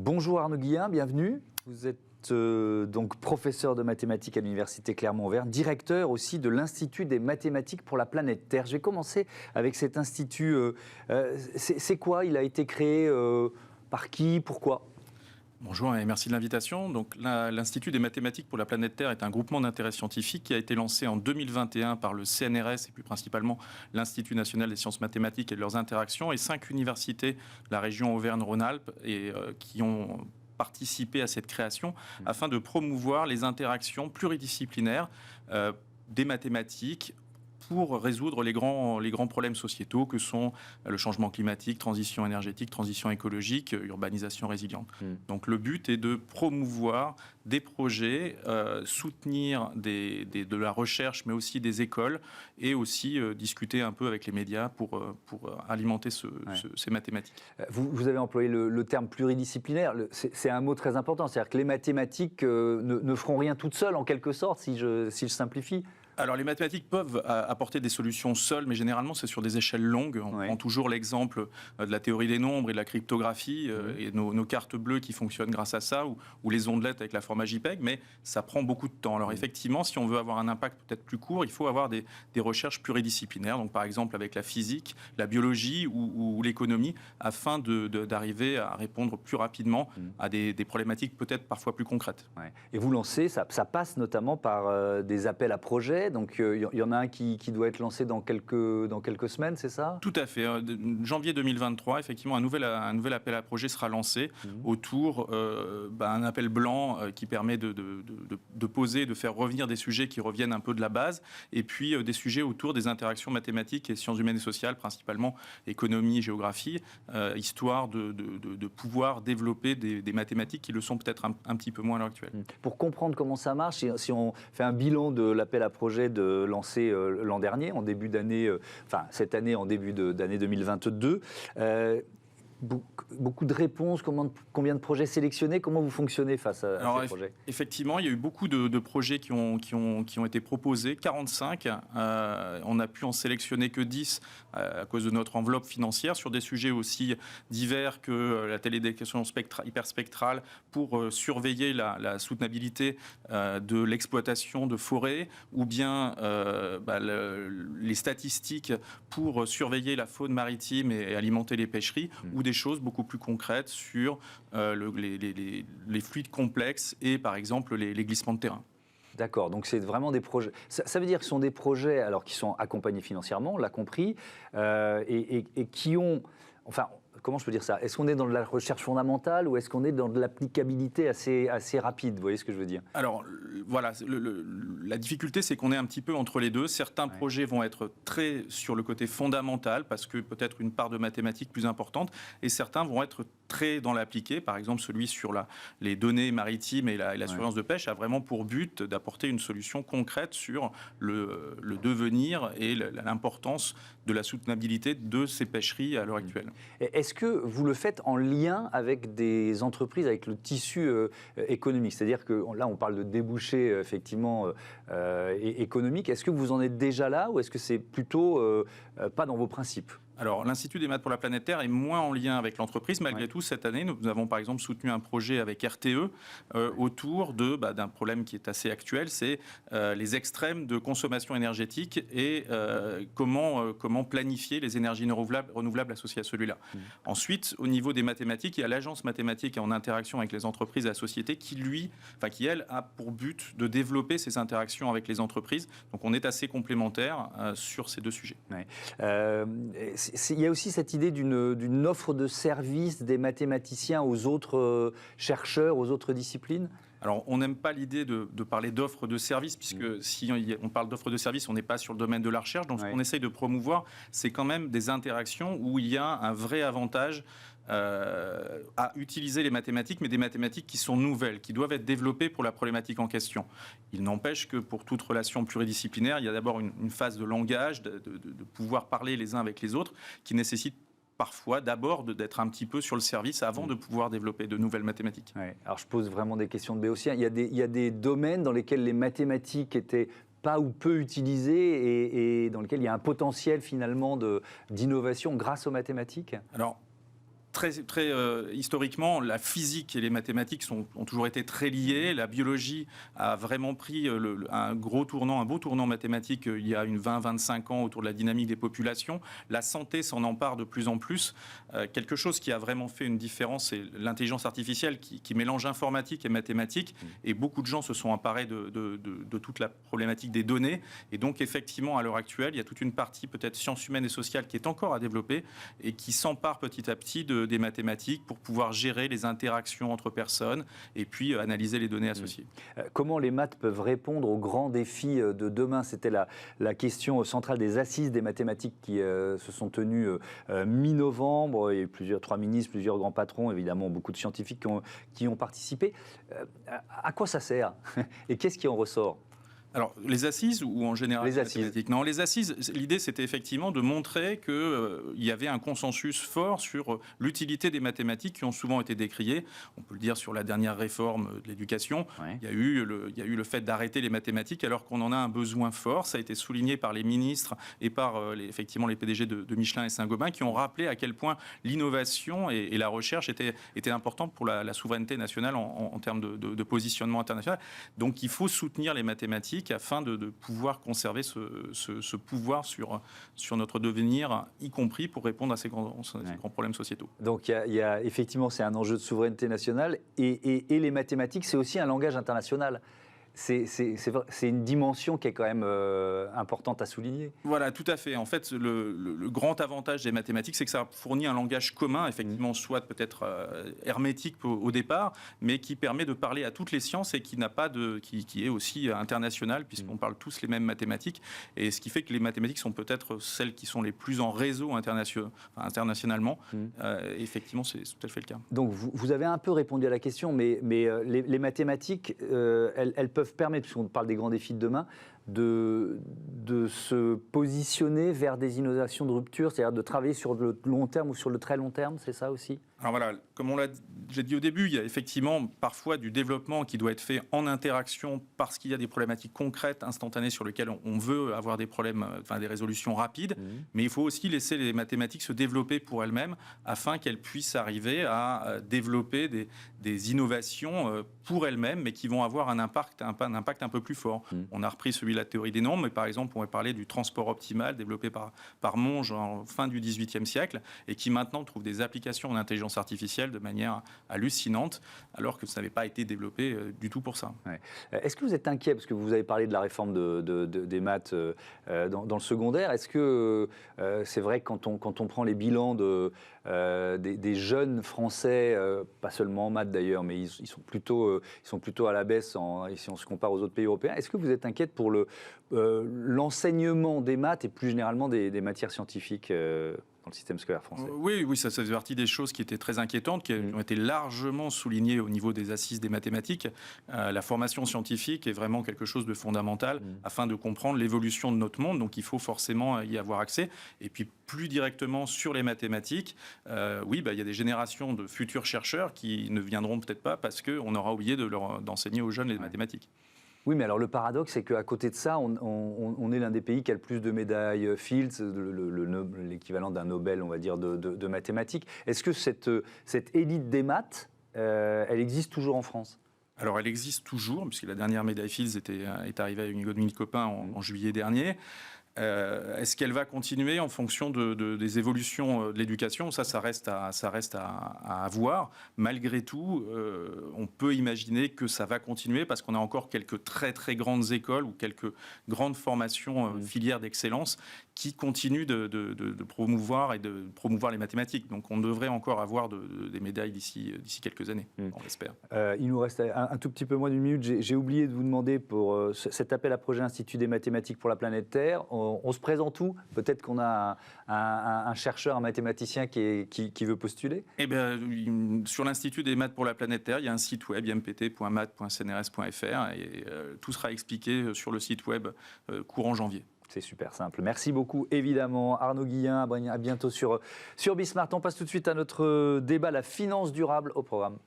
Bonjour Arnaud Guillen, bienvenue. Vous êtes donc professeur de mathématiques à l'Université Clermont-Auvergne, directeur aussi de l'Institut des mathématiques pour la planète Terre. Je vais commencer avec cet institut. C'est quoi? Il a été créé par qui? Pourquoi? Bonjour et merci de l'invitation. Donc, l'Institut des mathématiques pour la planète Terre est un groupement d'intérêt scientifique qui a été lancé en 2021 par le CNRS et plus principalement l'Institut national des sciences mathématiques et de leurs interactions et 5 universités de la région Auvergne-Rhône-Alpes qui ont participé à cette création afin de promouvoir les interactions pluridisciplinaires des mathématiques pour résoudre les grands problèmes sociétaux que sont le changement climatique, transition énergétique, transition écologique, urbanisation résiliente. Donc le but est de promouvoir des projets, soutenir de la recherche, mais aussi des écoles, et aussi discuter un peu avec les médias pour alimenter ces mathématiques. Vous avez employé le terme pluridisciplinaire, c'est un mot très important, c'est-à-dire que les mathématiques ne feront rien toutes seules en quelque sorte, si je simplifie. Alors, les mathématiques peuvent apporter des solutions seules, mais généralement, c'est sur des échelles longues. On prend toujours l'exemple de la théorie des nombres et de la cryptographie, et nos cartes bleues qui fonctionnent grâce à ça, ou les ondelettes avec la format JPEG, mais ça prend beaucoup de temps. Alors, effectivement, si on veut avoir un impact peut-être plus court, il faut avoir des recherches pluridisciplinaires, donc par exemple avec la physique, la biologie ou l'économie, afin d'arriver à répondre plus rapidement à des problématiques peut-être parfois plus concrètes. Et vous lancez, ça passe notamment par des appels à projets. Donc il y en a un qui doit être lancé dans quelques semaines, c'est ça? Tout à fait. Janvier 2023, effectivement, un nouvel appel à projet sera lancé autour d'un appel blanc qui permet de poser, de faire revenir des sujets qui reviennent un peu de la base, et puis des sujets autour des interactions mathématiques et sciences humaines et sociales, principalement économie, géographie, histoire de pouvoir développer des mathématiques qui le sont peut-être un petit peu moins à l'heure actuelle. Pour comprendre comment ça marche, si on fait un bilan de l'appel à projet de lancé l'an dernier, en début d'année, cette année en début d'année 2022. Beaucoup de réponses, combien de projets sélectionnés, comment vous fonctionnez face à ces projets? Effectivement, il y a eu beaucoup de projets qui ont été proposés, 45. On a pu en sélectionner que 10 à cause de notre enveloppe financière sur des sujets aussi divers que la télédétection hyperspectrale pour surveiller la soutenabilité de l'exploitation de forêts, ou bien les statistiques pour surveiller la faune maritime et alimenter les pêcheries, ou des choses beaucoup plus concrètes sur les fluides complexes et par exemple les glissements de terrain. D'accord, donc c'est vraiment des projets. Ça veut dire que ce sont des projets alors, qui sont accompagnés financièrement, on l'a compris, et qui ont... Enfin, comment je peux dire ça? Est-ce qu'on est dans de la recherche fondamentale ou est-ce qu'on est dans de l'applicabilité assez rapide? Vous voyez ce que je veux dire? Alors, voilà, la difficulté, c'est qu'on est un petit peu entre les deux. Certains projets vont être très sur le côté fondamental, parce que peut-être une part de mathématiques plus importante, et certains vont être très dans l'appliqué. Par exemple, celui sur les données maritimes et la surveillance de pêche a vraiment pour but d'apporter une solution concrète sur le devenir et l'importance de la soutenabilité de ces pêcheries à l'heure actuelle. Est-ce que vous le faites en lien avec des entreprises, avec le tissu économique? C'est-à-dire que là, on parle de débouchés effectivement économiques. Est-ce que vous en êtes déjà là ou est-ce que c'est plutôt pas dans vos principes? Alors, l'Institut des maths pour la planète Terre est moins en lien avec l'entreprise. Malgré tout, cette année, nous avons par exemple soutenu un projet avec RTE autour d'un problème qui est assez actuel, c'est les extrêmes de consommation énergétique et comment planifier les énergies renouvelables associées à celui-là. Ensuite, au niveau des mathématiques, il y a l'agence mathématique en interaction avec les entreprises et la société qui, elle, a pour but de développer ces interactions avec les entreprises. Donc, on est assez complémentaires sur ces deux sujets. Il y a aussi cette idée d'une offre de service des mathématiciens aux autres chercheurs, aux autres disciplines? Alors, on n'aime pas l'idée de parler d'offre de service, puisque si on parle d'offre de service, on n'est pas sur le domaine de la recherche. Donc, ce qu'on essaye de promouvoir, c'est quand même des interactions où il y a un vrai avantage à utiliser les mathématiques, mais des mathématiques qui sont nouvelles, qui doivent être développées pour la problématique en question. Il n'empêche que pour toute relation pluridisciplinaire, il y a d'abord une phase de langage, de pouvoir parler les uns avec les autres, qui nécessite parfois d'abord d'être un petit peu sur le service avant de pouvoir développer de nouvelles mathématiques. Alors je pose vraiment des questions de béotien. Il y a des domaines dans lesquels les mathématiques étaient pas ou peu utilisées et dans lesquels il y a un potentiel finalement d'innovation grâce aux mathématiques? Alors, Historiquement, la physique et les mathématiques ont toujours été très liées. La biologie a vraiment pris un beau tournant mathématique il y a 20-25 ans autour de la dynamique des populations. La santé s'en empare de plus en plus. Quelque chose qui a vraiment fait une différence, c'est l'intelligence artificielle qui mélange informatique et mathématiques. Et beaucoup de gens se sont emparés de toute la problématique des données. Et donc, effectivement, à l'heure actuelle, il y a toute une partie peut-être sciences humaines et sociales qui est encore à développer et qui s'empare petit à petit des mathématiques pour pouvoir gérer les interactions entre personnes et puis analyser les données associées. Comment les maths peuvent répondre aux grands défis de demain? C'était la question centrale des assises des mathématiques qui se sont tenues mi-novembre. Il y a eu 3 ministres, plusieurs grands patrons, évidemment beaucoup de scientifiques qui ont participé. À quoi ça sert? Et qu'est-ce qui en ressort? Alors, les assises ou en général les assises. Non, les assises, l'idée c'était effectivement de montrer qu'il y avait un consensus fort sur l'utilité des mathématiques qui ont souvent été décriées. On peut le dire sur la dernière réforme de l'éducation. Ouais. Il y a eu le fait d'arrêter les mathématiques alors qu'on en a un besoin fort. Ça a été souligné par les ministres et par effectivement les PDG de Michelin et Saint-Gobain qui ont rappelé à quel point l'innovation et la recherche étaient importantes pour la souveraineté nationale en termes de positionnement international. Donc il faut soutenir les mathématiques afin de pouvoir conserver ce pouvoir sur notre devenir, y compris pour répondre à ces grands problèmes sociétaux. Donc il y a effectivement, c'est un enjeu de souveraineté nationale et les mathématiques, c'est aussi un langage international. C'est une dimension qui est quand même importante à souligner. Voilà, tout à fait. En fait, le grand avantage des mathématiques, c'est que ça fournit un langage commun, effectivement, soit peut-être hermétique au départ, mais qui permet de parler à toutes les sciences et qui est aussi international, puisqu'on parle tous les mêmes mathématiques. Et ce qui fait que les mathématiques sont peut-être celles qui sont les plus en réseau internationalement. Effectivement, c'est tout à fait le cas. Donc, vous avez un peu répondu à la question, mais les mathématiques, elles peuvent permettre, puisqu'on parle des grands défis de demain, de se positionner vers des innovations de rupture, c'est-à-dire de travailler sur le long terme ou sur le très long terme, c'est ça aussi? Alors voilà, comme j'ai dit au début, il y a effectivement parfois du développement qui doit être fait en interaction parce qu'il y a des problématiques concrètes, instantanées sur lesquelles on veut avoir des résolutions rapides, mais il faut aussi laisser les mathématiques se développer pour elles-mêmes afin qu'elles puissent arriver à développer des innovations pour elles-mêmes, mais qui vont avoir un impact un peu plus fort. On a repris celui de la théorie des nombres, mais par exemple, on va parler du transport optimal développé par Monge en fin du XVIIIe siècle et qui maintenant trouve des applications en intelligence artificielle de manière hallucinante, alors que ça n'avait pas été développé du tout pour ça. Ouais. Est-ce que vous êtes inquiet, parce que vous avez parlé de la réforme des maths dans le secondaire, est-ce que c'est vrai que quand on prend les bilans des jeunes Français, pas seulement en maths d'ailleurs, mais ils sont plutôt à la baisse si on se compare aux autres pays européens, est-ce que vous êtes inquiète pour l'enseignement des maths et plus généralement des matières scientifiques dans le système scolaire français? Oui, ça fait partie des choses qui étaient très inquiétantes, qui ont été largement soulignées au niveau des assises des mathématiques. La formation scientifique est vraiment quelque chose de fondamental afin de comprendre l'évolution de notre monde, donc il faut forcément y avoir accès. Et puis plus directement sur les mathématiques, il y a des générations de futurs chercheurs qui ne viendront peut-être pas parce qu'on aura oublié d'enseigner aux jeunes les mathématiques. Oui, mais alors le paradoxe, c'est qu'à côté de ça, on est l'un des pays qui a le plus de médailles Fields, l'équivalent d'un Nobel, on va dire, de mathématiques. Est-ce que cette élite des maths, elle existe toujours en France ? Alors, elle existe toujours, puisque la dernière médaille Fields est arrivée à Unigo-Dominique Copin en juillet dernier. Est-ce qu'elle va continuer en fonction des évolutions de l'éducation? Ça reste à voir. Malgré tout, on peut imaginer que ça va continuer parce qu'on a encore quelques très très grandes écoles ou quelques grandes formations filières d'excellence qui continuent de promouvoir les mathématiques. Donc on devrait encore avoir des médailles d'ici quelques années, on l'espère. Il nous reste un tout petit peu moins d'une minute. J'ai oublié de vous demander pour cet appel à projet Institut des mathématiques pour la planète Terre. On se présente où? Peut-être qu'on a un chercheur, un mathématicien qui veut postuler? Eh bien, sur l'Institut des maths pour la planète Terre, il y a un site web, impt.math.cnrs.fr, et tout sera expliqué sur le site web courant janvier. C'est super simple. Merci beaucoup, évidemment. Arnaud Guillen, à bientôt sur Bismart. On passe tout de suite à notre débat, la finance durable au programme.